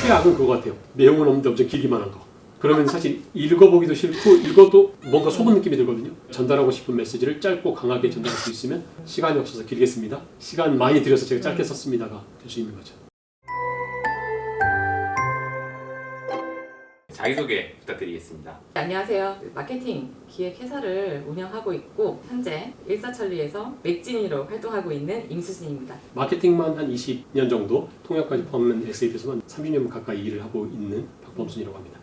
최악은 그거 같아요. 내용은 없는데 엄청 길기만 한 거. 그러면 사실 읽어보기도 싫고 읽어도 뭔가 속은 느낌이 들거든요. 전달하고 싶은 메시지를 짧고 강하게 전달할 수 있으면 시간이 없어서 길게 씁니다. 시간 많이 들여서 제가 짧게 썼습니다가 될 수 있는 거죠. 자기소개 부탁드리겠습니다. 안녕하세요. 마케팅 기획 회사를 운영하고 있고 현재 일사천리에서 맥진이로 활동하고 있는 임수진입니다. 마케팅만 한 20년 정도, 통역까지 포함한 SAP에서만 30년 가까이 일을 하고 있는 박범순이라고 합니다.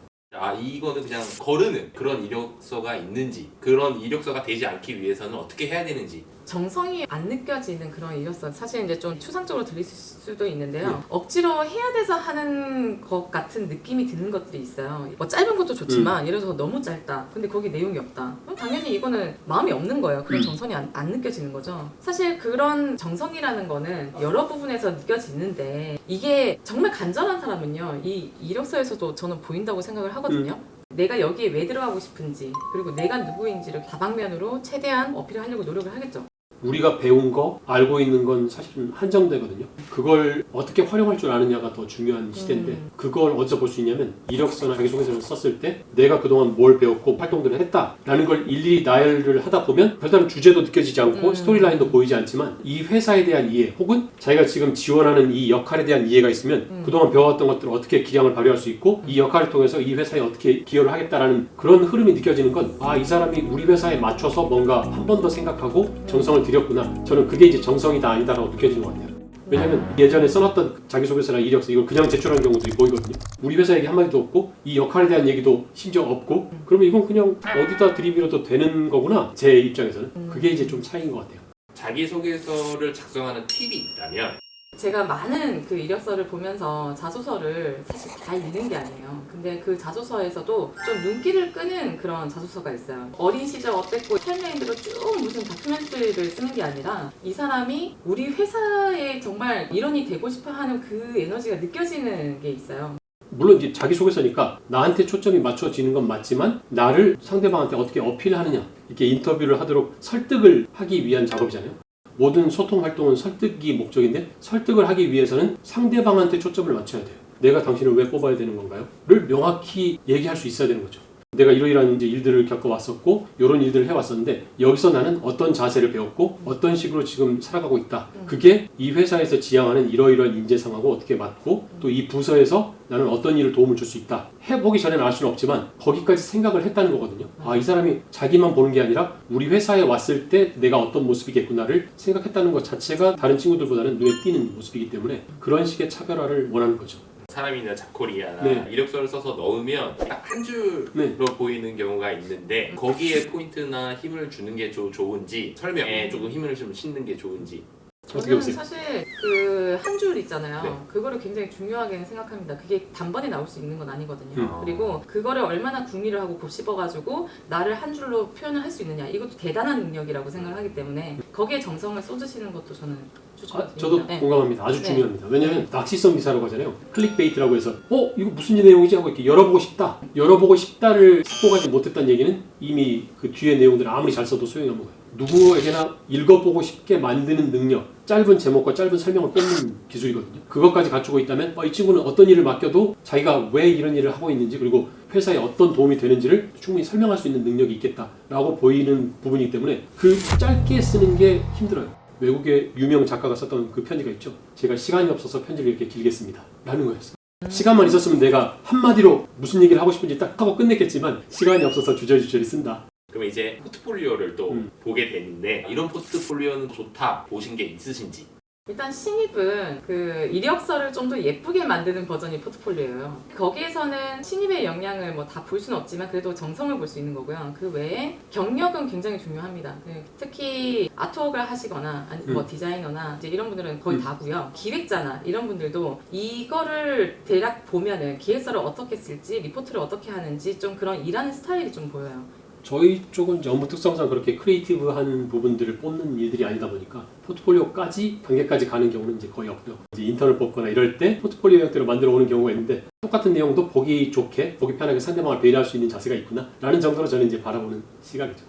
이거는 그냥 거르는 그런 이력서가 있는지, 그런 이력서가 되지 않기 위해서는 어떻게 해야 되는지. 정성이 안 느껴지는 그런 이력서, 사실 이제 좀 추상적으로 들릴 수도 있는데요. 억지로 해야 돼서 하는 것 같은 느낌이 드는 것들이 있어요. 뭐 짧은 것도 좋지만 예를 들어서 너무 짧다. 근데 거기 내용이 없다. 그럼 당연히 이거는 마음이 없는 거예요. 그런 정성이 안 느껴지는 거죠. 사실 그런 정성이라는 거는 여러 부분에서 느껴지는데 이게 정말 간절한 사람은요, 이 이력서에서도 저는 보인다고 생각을 하거든요. 내가 여기에 왜 들어가고 싶은지, 그리고 내가 누구인지를 다방면으로 최대한 어필을 하려고 노력을 하겠죠. 우리가 배운 거, 알고 있는 건 사실은 한정되거든요. 그걸 어떻게 활용할 줄 아느냐가 더 중요한 시대인데 그걸 어디서 볼 수 있냐면 이력서나 자기소개서를 썼을 때 내가 그동안 뭘 배웠고 활동들을 했다라는 걸 일일이 나열을 하다 보면 별다른 주제도 느껴지지 않고 스토리라인도 보이지 않지만 이 회사에 대한 이해 혹은 자기가 지금 지원하는 이 역할에 대한 이해가 있으면 그동안 배워왔던 것들을 어떻게 기량을 발휘할 수 있고 이 역할을 통해서 이 회사에 어떻게 기여를 하겠다라는 그런 흐름이 느껴지는 건 이 사람이 우리 회사에 맞춰서 뭔가 한 번 더 생각하고 정성을 들였구나. 저는 그게 이제 정성이다 아니다라고 느껴지는 것 같아요. 왜냐면 예전에 써놨던 자기소개서나 이력서 이걸 그냥 제출하는 경우도 보이거든요. 우리 회사 얘기 한마디도 없고 이 역할에 대한 얘기도 심지어 없고 그러면 이건 그냥 어디다 들이밀어도 되는 거구나. 제 입장에서는. 그게 이제 좀 차이인 것 같아요. 자기소개서를 작성하는 팁이 있다면? 제가 많은 그 이력서를 보면서 자소서를 사실 다 읽는 게 아니에요. 근데 그 자소서에서도 좀 눈길을 끄는 그런 자소서가 있어요. 어린 시절 어땠고 타임라인대로 쭉 무슨 다큐멘터리를 쓰는 게 아니라 이 사람이 우리 회사에 정말 일원이 되고 싶어 하는 그 에너지가 느껴지는 게 있어요. 물론 이제 자기소개서니까 나한테 초점이 맞춰지는 건 맞지만 나를 상대방한테 어떻게 어필하느냐 이렇게 인터뷰를 하도록 설득을 하기 위한 작업이잖아요. 모든 소통 활동은 설득이 목적인데 설득을 하기 위해서는 상대방한테 초점을 맞춰야 돼요. 내가 당신을 왜 뽑아야 되는 건가요? 를 명확히 얘기할 수 있어야 되는 거죠. 내가 이러이러한 이제 일들을 겪어왔었고 이런 일들을 해왔었는데 여기서 나는 어떤 자세를 배웠고 어떤 식으로 지금 살아가고 있다. 그게 이 회사에서 지향하는 이러이러한 인재상하고 어떻게 맞고 또 이 부서에서 나는 어떤 일을 도움을 줄 수 있다. 해보기 전에는 알 수는 없지만 거기까지 생각을 했다는 거거든요. 이 사람이 자기만 보는 게 아니라 우리 회사에 왔을 때 내가 어떤 모습이겠구나를 생각했다는 것 자체가 다른 친구들보다는 눈에 띄는 모습이기 때문에 그런 식의 차별화를 원하는 거죠. 사람이나 잡코리아나 이력서를 써서 넣으면 딱 한 줄로 보이는 경우가 있는데 거기에 포인트나 힘을 주는 게 좋은지 설명에 조금 힘을 좀 싣는 게 좋은지. 저는 사실 그 한 줄 있잖아요. 그거를 굉장히 중요하게 생각합니다. 그게 단번에 나올 수 있는 건 아니거든요. 그리고 그거를 얼마나 궁리를 하고 곱씹어가지고 나를 한 줄로 표현을 할 수 있느냐, 이것도 대단한 능력이라고 생각을 하기 때문에 거기에 정성을 쏟으시는 것도 저는 추천드립니다. 저도 공감합니다. 아주 중요합니다. 왜냐하면 낚시성 기사라고 하잖아요. 클릭베이트라고 해서 이거 무슨 내용이지 하고 이렇게 열어보고 싶다를 확보하지 못했다는 얘기는 이미 그 뒤에 내용들을 아무리 잘 써도 소용이 없는 거예요. 누구에게나 읽어보고 싶게 만드는 능력, 짧은 제목과 짧은 설명을 뽑는 기술이거든요. 그것까지 갖추고 있다면 이 친구는 어떤 일을 맡겨도 자기가 왜 이런 일을 하고 있는지 그리고 회사에 어떤 도움이 되는지를 충분히 설명할 수 있는 능력이 있겠다라고 보이는 부분이기 때문에 그 짧게 쓰는 게 힘들어요. 외국의 유명 작가가 썼던 그 편지가 있죠. 제가 시간이 없어서 편지를 이렇게 길게 씁니다. 라는 거였어요. 시간만 있었으면 내가 한마디로 무슨 얘기를 하고 싶은지 딱 하고 끝냈겠지만 시간이 없어서 주저리 쓴다. 그럼 이제 포트폴리오를 또 보게 되는데 이런 포트폴리오는 좋다 보신 게 있으신지? 일단 신입은 그 이력서를 좀 더 예쁘게 만드는 버전이 포트폴리오예요. 거기에서는 신입의 역량을 뭐 다 볼 수는 없지만 그래도 정성을 볼 수 있는 거고요. 그 외에 경력은 굉장히 중요합니다. 특히 아트웍을 하시거나 뭐 디자이너나 이제 이런 분들은 거의 다고요. 기획자나 이런 분들도 이거를 대략 보면은 기획서를 어떻게 쓸지 리포트를 어떻게 하는지 좀 그런 일하는 스타일이 좀 보여요. 저희 쪽은 이제 업무 특성상 그렇게 크리에이티브한 부분들을 뽑는 일들이 아니다 보니까 포트폴리오까지 단계까지 가는 경우는 이제 거의 없고요. 이제 인턴을 뽑거나 이럴 때 포트폴리오 형태로 만들어 오는 경우가 있는데 똑같은 내용도 보기 좋게, 보기 편하게 상대방을 배려할 수 있는 자세가 있구나 라는 정도로 저는 이제 바라보는 시각이죠.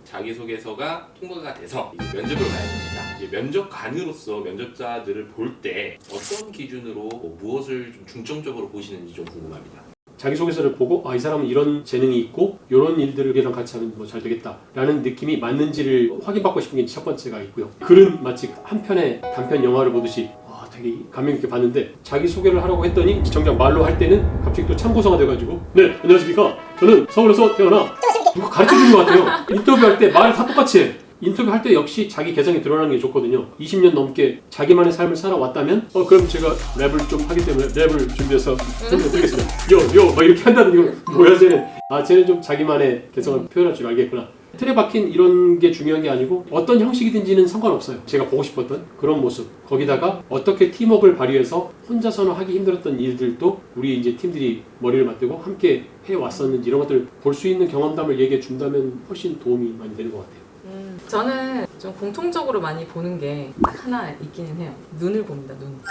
자기소개서가 통과가 돼서 이제 면접을 가야 됩니다. 이제 면접관으로서 면접자들을 볼 때 어떤 기준으로 무엇을 좀 중점적으로 보시는지 좀 궁금합니다. 자기소개서를 보고 이 사람은 이런 재능이 있고 이런 일들을 우리랑 같이 하면 뭐 잘 되겠다라는 느낌이 맞는지를 확인받고 싶은 게 첫 번째가 있고요. 글은 마치 한 편의 단편 영화를 보듯이 되게 감명 깊게 봤는데 자기소개를 하라고 했더니 정작 말로 할 때는 갑자기 또 참고서가 돼가지고 네 안녕하십니까 저는 서울에서 태어나 누가 가르쳐주는 것 같아요. 인터뷰할 때 말 다 똑같이 해. 인터뷰할 때 역시 자기 개성이 드러나는 게 좋거든요. 20년 넘게 자기만의 삶을 살아왔다면 그럼 제가 랩을 좀 하기 때문에 랩을 준비해서 드리겠습니다. 요 막 이렇게 한다는 거 뭐야 쟤는. 쟤는 좀 자기만의 개성을 표현할 줄 알겠구나. 틀에 박힌 이런 게 중요한 게 아니고 어떤 형식이든지는 상관없어요. 제가 보고 싶었던 그런 모습. 거기다가 어떻게 팀워크를 발휘해서 혼자서는 하기 힘들었던 일들도 우리 이제 팀들이 머리를 맞대고 함께 해왔었는지 이런 것들을 볼 수 있는 경험담을 얘기해 준다면 훨씬 도움이 많이 되는 것 같아요. 저는 좀 공통적으로 많이 보는 게 딱 하나 있기는 해요. 눈을 봅니다. 눈빛.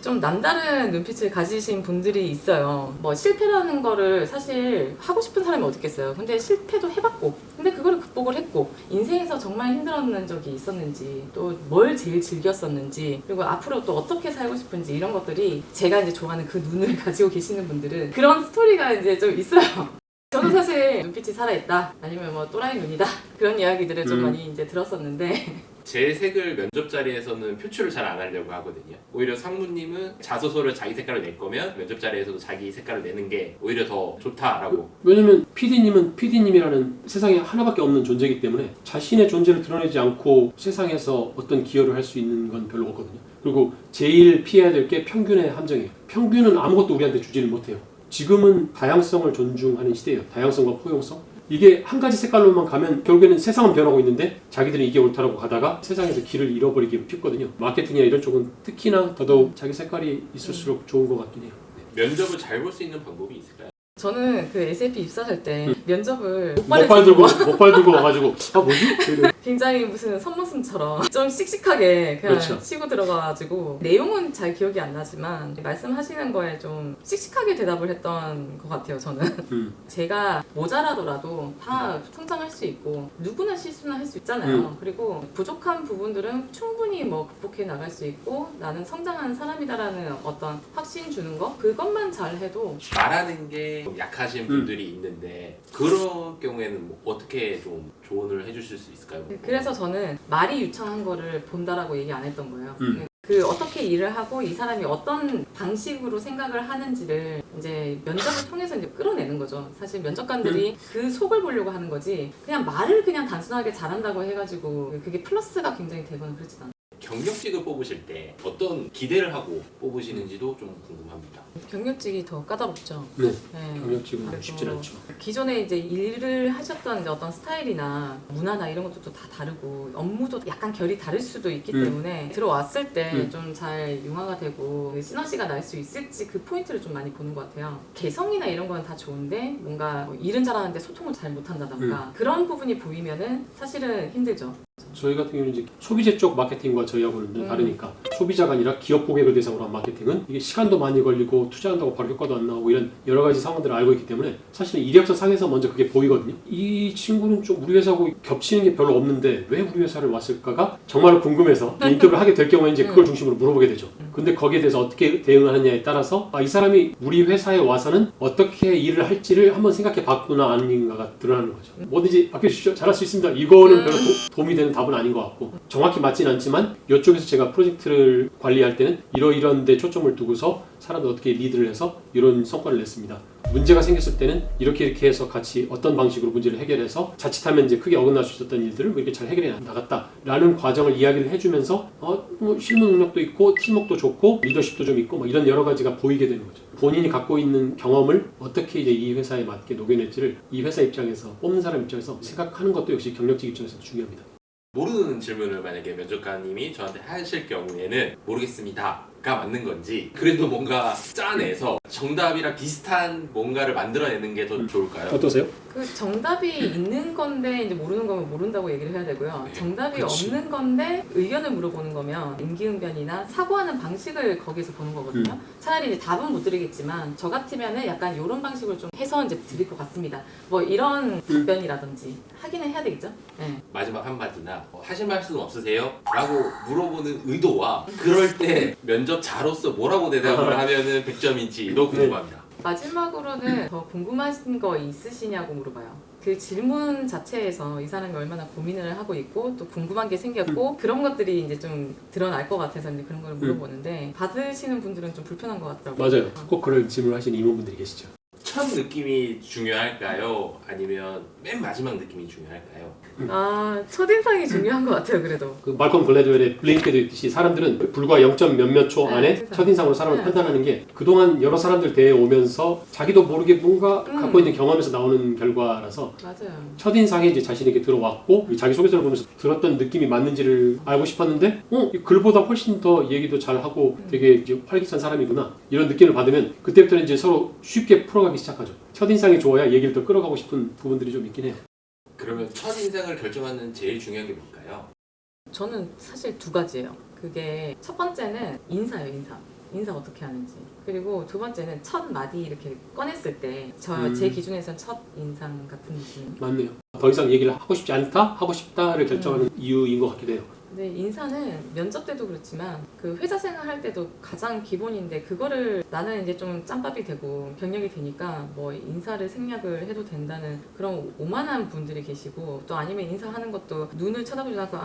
좀 남다른 눈빛을 가지신 분들이 있어요. 뭐 실패라는 거를 사실 하고 싶은 사람이 어디 있겠어요. 근데 실패도 해봤고 근데 그거를 극복을 했고 인생에서 정말 힘들었는 적이 있었는지 또 뭘 제일 즐겼었는지 그리고 앞으로 또 어떻게 살고 싶은지 이런 것들이 제가 이제 좋아하는 그 눈을 가지고 계시는 분들은 그런 스토리가 이제 좀 있어요. 저는 사실 눈빛이 살아있다 아니면 뭐 또라이 눈이다 그런 이야기들을 좀 많이 이제 들었었는데 제 색을 면접 자리에서는 표출을 잘 안 하려고 하거든요. 오히려 상무님은 자소서를 자기 색깔을 낼 거면 면접 자리에서도 자기 색깔을 내는 게 오히려 더 좋다라고. 왜냐면 PD님은 PD님이라는 세상에 하나밖에 없는 존재이기 때문에 자신의 존재를 드러내지 않고 세상에서 어떤 기여를 할 수 있는 건 별로 없거든요. 그리고 제일 피해야 될 게 평균의 함정이에요. 평균은 아무것도 우리한테 주지를 못해요. 지금은 다양성을 존중하는 시대예요. 다양성과 포용성. 이게 한 가지 색깔로만 가면 결국에는 세상은 변하고 있는데 자기들은 이게 옳다라고 가다가 세상에서 길을 잃어버리기 쉽거든요. 마케팅이나 이런 쪽은 특히나 더더욱 자기 색깔이 있을수록 좋은 것 같긴 해요. 면접을 잘 볼 수 있는 방법이 있을까요? 저는 그 SAP 입사할 때 면접을 목발 들고 와가지고 뭐지? 굉장히 무슨 선머슴처럼 좀 씩씩하게 그냥 그렇죠. 치고 들어가가지고 내용은 잘 기억이 안 나지만 말씀하시는 거에 좀 씩씩하게 대답을 했던 것 같아요. 저는 제가 모자라더라도 다 성장할 수 있고 누구나 실수는 할 수 있잖아요. 그리고 부족한 부분들은 충분히 뭐 극복해 나갈 수 있고 나는 성장하는 사람이다라는 어떤 확신 주는 거 그것만 잘 해도 말하는 게 약하신 분들이 있는데 그런 경우에는 뭐 어떻게 좀 조언을 해주실 수 있을까요? 그래서 저는 말이 유창한 거를 본다라고 얘기 안 했던 거예요. 그 어떻게 일을 하고 이 사람이 어떤 방식으로 생각을 하는지를 이제 면접을 통해서 이제 끌어내는 거죠. 사실 면접관들이 그 속을 보려고 하는 거지 그냥 말을 그냥 단순하게 잘한다고 해가지고 그게 플러스가 굉장히 되거나 그렇진 않아요. 경력직을 뽑으실 때 어떤 기대를 하고 뽑으시는지도 좀 궁금합니다. 경력직이 더 까다롭죠. 네. 네. 경력직은 그리고 쉽진 않죠. 기존에 이제 일을 하셨던 이제 어떤 스타일이나 문화나 이런 것도 다 다르고 업무도 약간 결이 다를 수도 있기 때문에 들어왔을 때 좀 잘 융화가 되고 시너지가 날 수 있을지 그 포인트를 좀 많이 보는 것 같아요. 개성이나 이런 건 다 좋은데 뭔가 뭐 일은 잘하는데 소통을 잘 못한다던가 그런 부분이 보이면은 사실은 힘들죠. 저희 같은 경우는 이제 소비재 쪽 마케팅과 저희하고는 좀 다르니까 소비자가 아니라 기업 고객을 대상으로 한 마케팅은 이게 시간도 많이 걸리고 투자한다고 바로 효과도 안 나오고 이런 여러 가지 상황들을 알고 있기 때문에 사실은 이력서 상에서 먼저 그게 보이거든요. 이 친구는 좀 우리 회사하고 겹치는 게 별로 없는데 왜 우리 회사를 왔을까가 정말 궁금해서 인터뷰를 하게 될 경우에 이제 그걸 중심으로 물어보게 되죠. 근데 거기에 대해서 어떻게 대응하느냐에 따라서 이 사람이 우리 회사에 와서는 어떻게 일을 할지를 한번 생각해 봤구나 아닌가가 드러나는 거죠. 뭐든지 맡겨주십시오. 잘할 수 있습니다. 이거는 별로 도움이 되는 답은 아닌 것 같고 정확히 맞진 않지만 이쪽에서 제가 프로젝트를 관리할 때는 이러이런 데 초점을 두고서 사람들 어떻게 리드를 해서 이런 성과를 냈습니다. 문제가 생겼을 때는 이렇게 해서 같이 어떤 방식으로 문제를 해결해서 자칫하면 이제 크게 어긋날 수 있었던 일들을 뭐 이렇게 잘 해결해 나갔다라는 과정을 이야기를 해주면서 뭐 실무 능력도 있고 팀워크도 좋고 리더십도 좀 있고 뭐 이런 여러 가지가 보이게 되는 거죠. 본인이 갖고 있는 경험을 어떻게 이제 이 회사에 맞게 녹여낼지를 이 회사 입장에서 뽑는 사람 입장에서 생각하는 것도 역시 경력직 입장에서 중요합니다. 모르는 질문을 만약에 면접관님이 저한테 하실 경우에는 모르겠습니다 맞는 건지 그래도 뭔가 짜내서 정답이랑 비슷한 뭔가를 만들어내는 게 더 좋을까요? 어떠세요? 그 정답이 있는 건데 이제 모르는 거면 모른다고 얘기를 해야 되고요. 네, 정답이 그렇지. 없는 건데 의견을 물어보는 거면 임기응변이나 사고하는 방식을 거기서 보는 거거든요. 차라리 이제 답은 못 드리겠지만 저 같으면은 약간 이런 방식으로 좀 해서 이제 드릴 것 같습니다. 뭐 이런 답변이라든지 하기는 해야 되겠죠. 네. 마지막 한마디나 하실 말씀 없으세요? 라고 물어보는 의도와 그럴 때 면접자로서 뭐라고 대답을 하면은 100점인지도 궁금합니다. 마지막으로는 더 궁금하신 거 있으시냐고 물어봐요. 그 질문 자체에서 이 사람이 얼마나 고민을 하고 있고 또 궁금한 게 생겼고 그런 것들이 이제 좀 드러날 것 같아서 이제 그런 걸 물어보는데 받으시는 분들은 좀 불편한 것 같더라고요. 맞아요. 꼭 그런 질문을 하시는 임원분들이 계시죠. 첫 느낌이 중요할까요? 아니면 맨 마지막 느낌이 중요할까요? 아, 첫인상이 중요한 것 같아요, 그래도. 그 말콤 글래드웰의 블링크에도 있듯이 사람들은 불과 0. 몇몇 초 네, 안에 세상에. 첫인상으로 사람을 네. 판단하는 게 그동안 여러 사람들 대해 오면서 자기도 모르게 뭔가 갖고 있는 경험에서 나오는 결과라서 맞아요. 첫인상에 이제 자신에게 들어왔고 자기소개서를 보면서 들었던 느낌이 맞는지를 알고 싶었는데 이 글보다 훨씬 더 얘기도 잘하고 되게 이제 활기찬 사람이구나 이런 느낌을 받으면 그때부터는 이제 서로 쉽게 풀어가기 시작하죠. 첫인상이 좋아야 얘기를 더 끌어가고 싶은 부분들이 좀 있긴 해요. 그러면 첫인상을 결정하는 제일 중요한 게 뭘까요? 저는 사실 두 가지예요. 그게 첫 번째는 인사예요, 인사. 인사 어떻게 하는지. 그리고 두 번째는 첫 마디 이렇게 꺼냈을 때 제 기준에서는 첫 인상 같은 느낌. 맞네요. 더 이상 얘기를 하고 싶지 않다, 하고 싶다를 결정하는 이유인 것 같기도 해요. 근데 인사는 면접 때도 그렇지만 그 회사 생활할 때도 가장 기본인데 그거를 나는 이제 좀 짬밥이 되고 경력이 되니까 뭐 인사를 생략을 해도 된다는 그런 오만한 분들이 계시고 또 아니면 인사하는 것도 눈을 쳐다보지 않고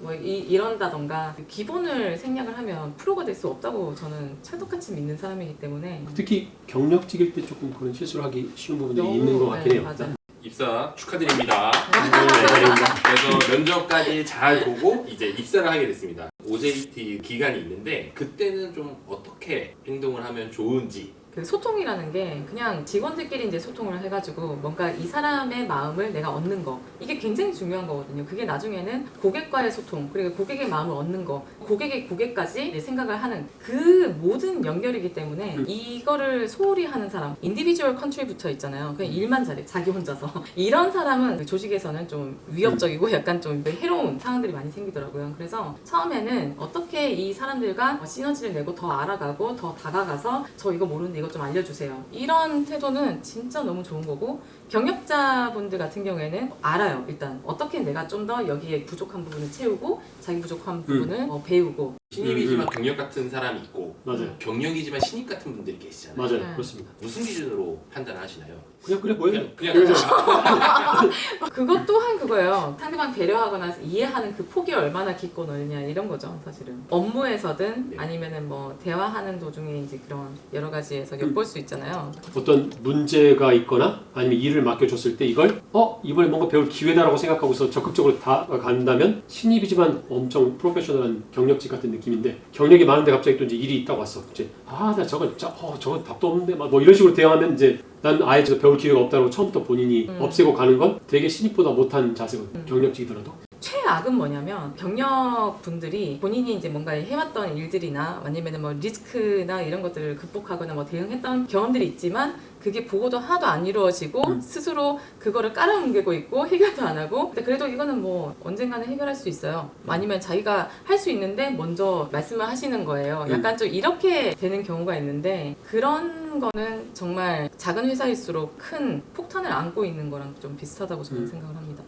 뭐 이런다던가 기본을 생략을 하면 프로가 될 수 없다고 저는 찰떡같이 믿는 사람이기 때문에 특히 경력직일 때 조금 그런 실수를 하기 쉬운 부분들이 너무, 있는 것 같긴 해요. 맞아요. 입사 축하드립니다. 그래서 면접까지 잘 보고 이제 입사를 하게 됐습니다. OJT 기간이 있는데 그때는 좀 어떻게 행동을 하면 좋은지 그 소통이라는 게 그냥 직원들끼리 이제 소통을 해가지고 뭔가 이 사람의 마음을 내가 얻는 거 이게 굉장히 중요한 거거든요. 그게 나중에는 고객과의 소통 그리고 고객의 마음을 얻는 거 고객의 고객까지 이제 생각을 하는 그 모든 연결이기 때문에 이거를 소홀히 하는 사람 인디비주얼 컨트리부터 있잖아요. 그냥 일만 잘해 자기 혼자서 이런 사람은 그 조직에서는 좀 위협적이고 약간 좀 해로운 상황들이 많이 생기더라고요. 그래서 처음에는 어떻게 이 사람들과 시너지를 내고 더 알아가고 더 다가가서 저 이거 모르는데 이거 좀 알려주세요. 이런 태도는 진짜 너무 좋은 거고 경력자분들 같은 경우에는 알아요. 일단 어떻게 내가 좀 더 여기에 부족한 부분을 채우고 자기 부족한 부분을 배우고 신입이지만 경력 같은 사람이 있고 맞아요. 경력이지만 신입 같은 분들이 계시잖아요. 맞아요. 네. 그렇습니다. 무슨 기준으로 판단하시나요? 그냥 그래 보여요. 그냥 그것 또한 그거예요. 상대방 배려하거나 이해하는 그 폭이 얼마나 깊고 넓냐 이런 거죠, 사실은. 업무에서든 네. 아니면은 뭐 대화하는 도중에 이제 그런 여러 가지에서 엿볼 수 있잖아요. 어떤 문제가 있거나 아니면 일을 맡겨줬을 때 이걸 이번에 뭔가 배울 기회다라고 생각하고서 적극적으로 다간다면 신입이지만 엄청 프로페셔널한 경력직 같은 느낌인데 경력이 많은데 갑자기 또 이제 일이 있다고 왔어. 이제 나 저건 답도 없는데 막 뭐 이런 식으로 대응하면 이제 난 아예 배울 기회가 없다고 처음부터 본인이 없애고 가는 건 되게 신입보다 못한 자세거든요. 경력직이더라도. 최악은 뭐냐면 경력 분들이 본인이 이제 뭔가 해왔던 일들이나 아니면 뭐 리스크나 이런 것들을 극복하거나 뭐 대응했던 경험들이 있지만 그게 보고도 하나도 안 이루어지고 스스로 그거를 깔아뭉개고 있고 해결도 안 하고 근데 그래도 이거는 뭐 언젠가는 해결할 수 있어요. 아니면 자기가 할 수 있는데 먼저 말씀을 하시는 거예요. 약간 좀 이렇게 되는 경우가 있는데 그런 거는 정말 작은 회사일수록 큰 폭탄을 안고 있는 거랑 좀 비슷하다고 저는 생각을 합니다.